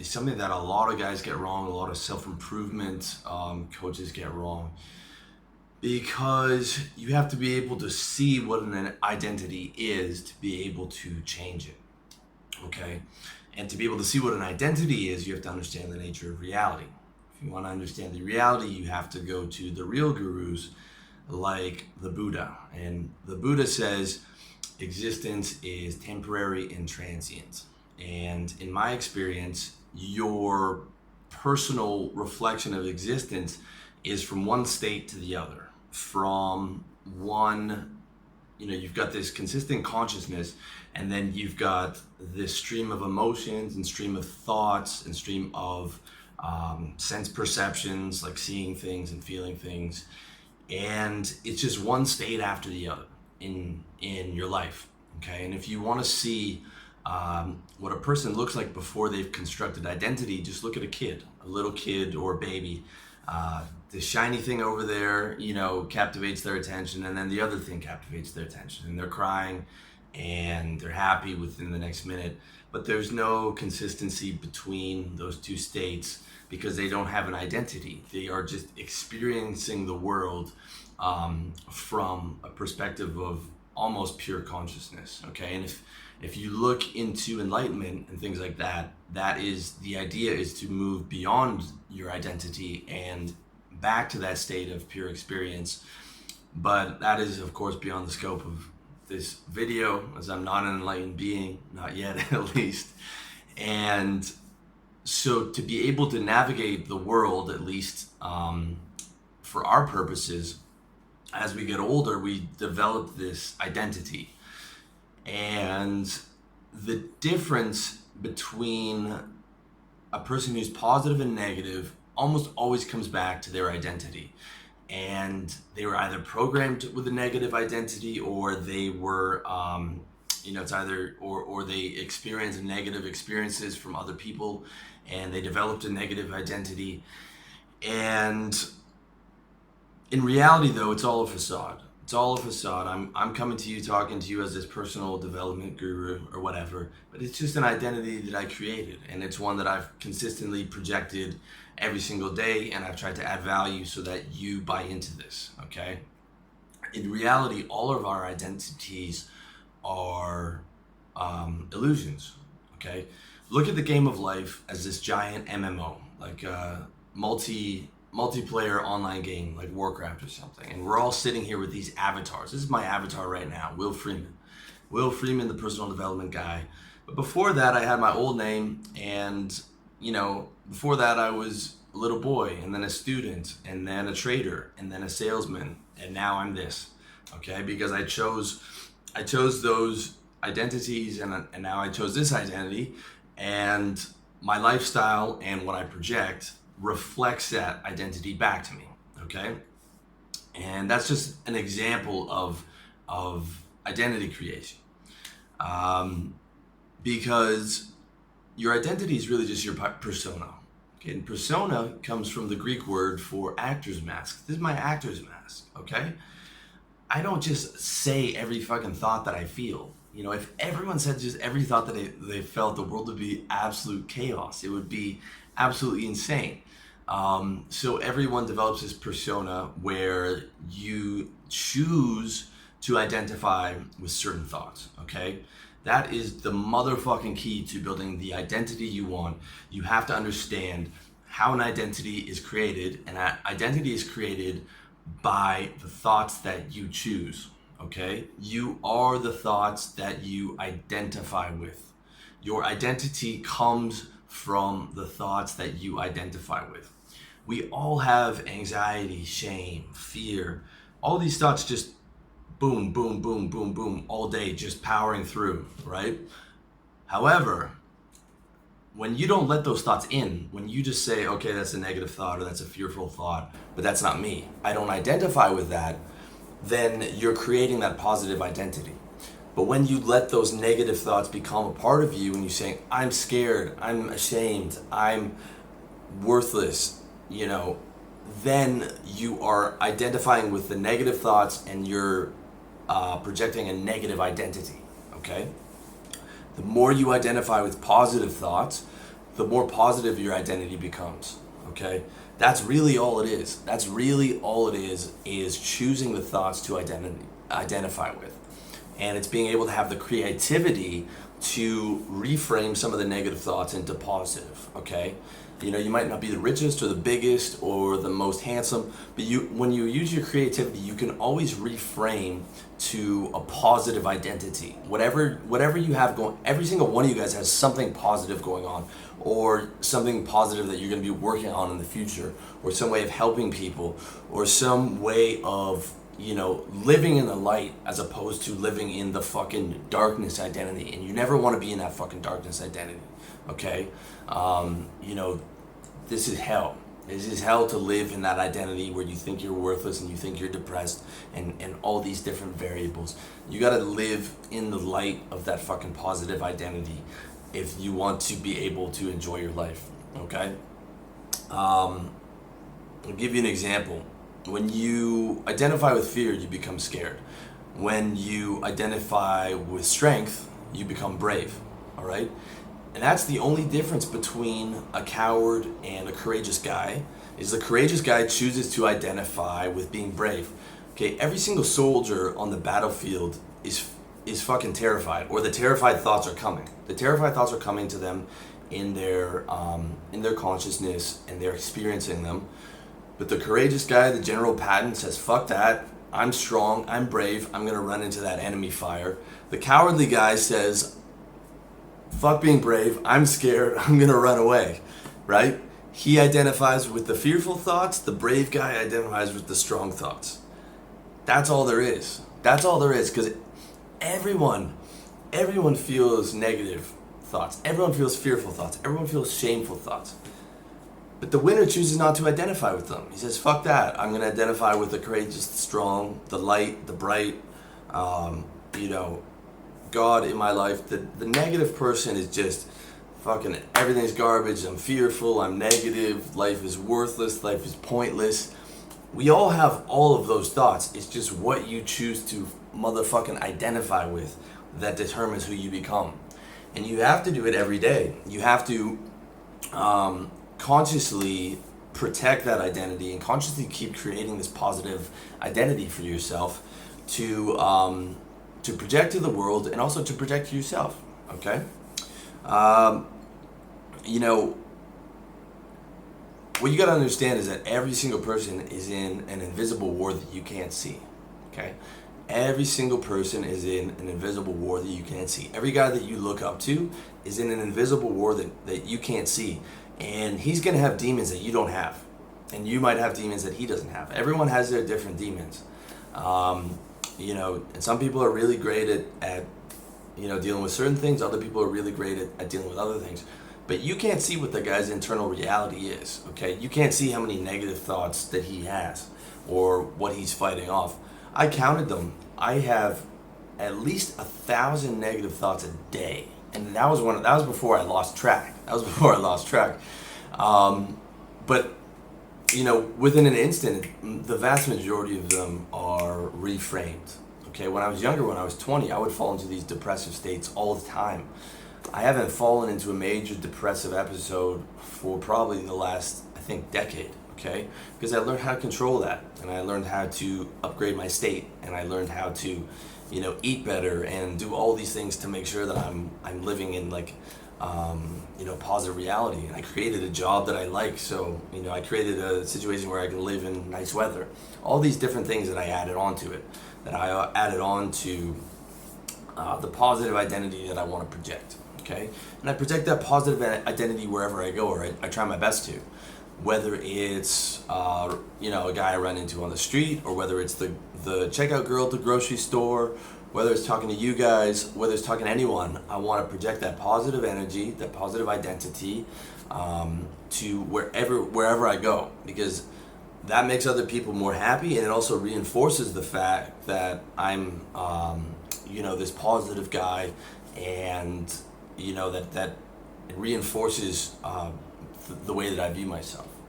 is something that a lot of guys get wrong, a lot of self-improvement coaches get wrong, because you have to be able to see what an identity is to be able to change it, okay? And to be able to see what an identity is, you have to understand the nature of reality. If you want to understand the reality, you have to go to the real gurus like the Buddha. And the Buddha says existence is temporary and transient. And in my experience, your personal reflection of existence is from one state to the other. From one, you've got this consistent consciousness, and then you've got this stream of emotions and stream of thoughts and stream of sense perceptions, like seeing things and feeling things. And it's just one state after the other in your life, okay? And if you want to see what a person looks like before they've constructed identity, just look at a little kid or baby. The shiny thing over there, captivates their attention, and then the other thing captivates their attention, and they're crying and they're happy within the next minute. But there's no consistency between those two states because they don't have an identity. They are just experiencing the world from a perspective of almost pure consciousness, okay? And if you look into enlightenment and things like that, the idea is to move beyond your identity and back to that state of pure experience. But that is, of course, beyond the scope of this video, as I'm not an enlightened being, not yet at least. And so to be able to navigate the world, at least for our purposes, as we get older, we develop this identity. And the difference between a person who's positive and negative almost always comes back to their identity. And they were either programmed with a negative identity, or they were, it's either, or they experienced negative experiences from other people and they developed a negative identity. And in reality, though, it's all a facade. It's all a facade. I'm coming to you, talking to you as this personal development guru or whatever, but it's just an identity that I created, and it's one that I've consistently projected every single day, and I've tried to add value so that you buy into this, okay? In reality, all of our identities are illusions, okay? Look at the game of life as this giant MMO, like a multiplayer online game like Warcraft or something, and we're all sitting here with these avatars. This is my avatar right now, Will Freeman, the personal development guy. But before that, I had my old name, and before that I was a little boy, and then a student, and then a trader, and then a salesman, and now I'm this, okay? Because I chose those identities, and now I chose this identity, and my lifestyle and what I project reflects that identity back to me, okay? And that's just an example of identity creation, because your identity is really just your persona, okay? And persona comes from the Greek word for actor's mask. This is my actor's mask, okay? I don't just say every fucking thought that I feel. If everyone said just every thought that they felt, the world would be absolute chaos. It would be absolutely insane. So everyone develops this persona where you choose to identify with certain thoughts, okay? That is the motherfucking key to building the identity you want. You have to understand how an identity is created, and that identity is created by the thoughts that you choose, okay? You are the thoughts that you identify with. Your identity comes from the thoughts that you identify with. We all have anxiety, shame, fear. All these thoughts just boom, boom, boom, boom, boom, all day, just powering through, right? However, when you don't let those thoughts in, when you just say, okay, that's a negative thought or that's a fearful thought, but that's not me, I don't identify with that, then you're creating that positive identity. But when you let those negative thoughts become a part of you and you say, I'm scared, I'm ashamed, I'm worthless, then you are identifying with the negative thoughts and you're projecting a negative identity, okay? The more you identify with positive thoughts, the more positive your identity becomes. Okay, that's really all it is. That's really all it is choosing the thoughts to identify with, and it's being able to have the creativity to reframe some of the negative thoughts into positive. Okay, you might not be the richest or the biggest or the most handsome, but when you use your creativity, you can always reframe to a positive identity. Whatever you have going, every single one of you guys has something positive going on, or something positive that you're going to be working on in the future, or some way of helping people, or some way of living in the light as opposed to living in the fucking darkness identity. And you never want to be in that fucking darkness identity. Okay, this is hell. This is hell to live in that identity where you think you're worthless and you think you're depressed and all these different variables. You got to live in the light of that fucking positive identity if you want to be able to enjoy your life. Okay, I'll give you an example. When you identify with fear, you become scared. When you identify with strength, you become brave. All right? And that's the only difference between a coward and a courageous guy, is the courageous guy chooses to identify with being brave. Okay, every single soldier on the battlefield is fucking terrified, or the terrified thoughts are coming. The terrified thoughts are coming to them in their consciousness, and they're experiencing them. But the courageous guy, the General Patton, says, fuck that, I'm strong, I'm brave, I'm gonna run into that enemy fire. The cowardly guy says, fuck being brave, I'm scared, I'm gonna run away, right? He identifies with the fearful thoughts, the brave guy identifies with the strong thoughts. That's all there is. That's all there is, because everyone feels negative thoughts, everyone feels fearful thoughts, everyone feels shameful thoughts. But the winner chooses not to identify with them. He says, fuck that. I'm going to identify with the courageous, the strong, the light, the bright, God in my life. The negative person is just fucking everything's garbage. I'm fearful. I'm negative. Life is worthless. Life is pointless. We all have all of those thoughts. It's just what you choose to motherfucking identify with that determines who you become. And you have to do it every day. You have to consciously protect that identity and consciously keep creating this positive identity for yourself to project to the world and also to project to yourself. Okay, what you got to understand is that every single person is in an invisible war that you can't see. Okay, every single person is in an invisible war that you can't see. Every guy that you look up to is in an invisible war that you can't see. And he's going to have demons that you don't have. And you might have demons that he doesn't have. Everyone has their different demons. And some people are really great at dealing with certain things. Other people are really great at dealing with other things. But you can't see what the guy's internal reality is, okay? You can't see how many negative thoughts that he has or what he's fighting off. I counted them. I have at least 1,000 negative thoughts a day. And that was before I lost track. But within an instant, the vast majority of them are reframed. Okay, when I was younger, when I was 20, I would fall into these depressive states all the time. I haven't fallen into a major depressive episode for probably the last, I think, decade. Okay, because I learned how to control that, and I learned how to upgrade my state, and I learned how to eat better and do all these things to make sure that I'm living in positive reality. And I created a job that I like, so I created a situation where I can live in nice weather. All these different things that I added on to it, that I added on to the positive identity that I want to project. Okay, and I project that positive identity wherever I go, or I try my best to. Whether it's a guy I run into on the street, or whether it's the checkout girl at the grocery store, whether it's talking to you guys, whether it's talking to anyone, I want to project that positive energy, that positive identity to wherever I go, because that makes other people more happy, and it also reinforces the fact that I'm this positive guy, and that it reinforces the way that I view myself.